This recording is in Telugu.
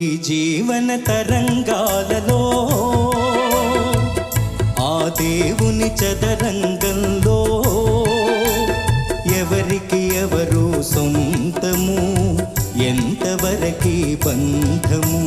ఈ జీవన తరంగాలలో ఆ దేవుని చదరంగంలో ఎవరికి ఎవరు సొంతము, ఎంతవరకి బంధము.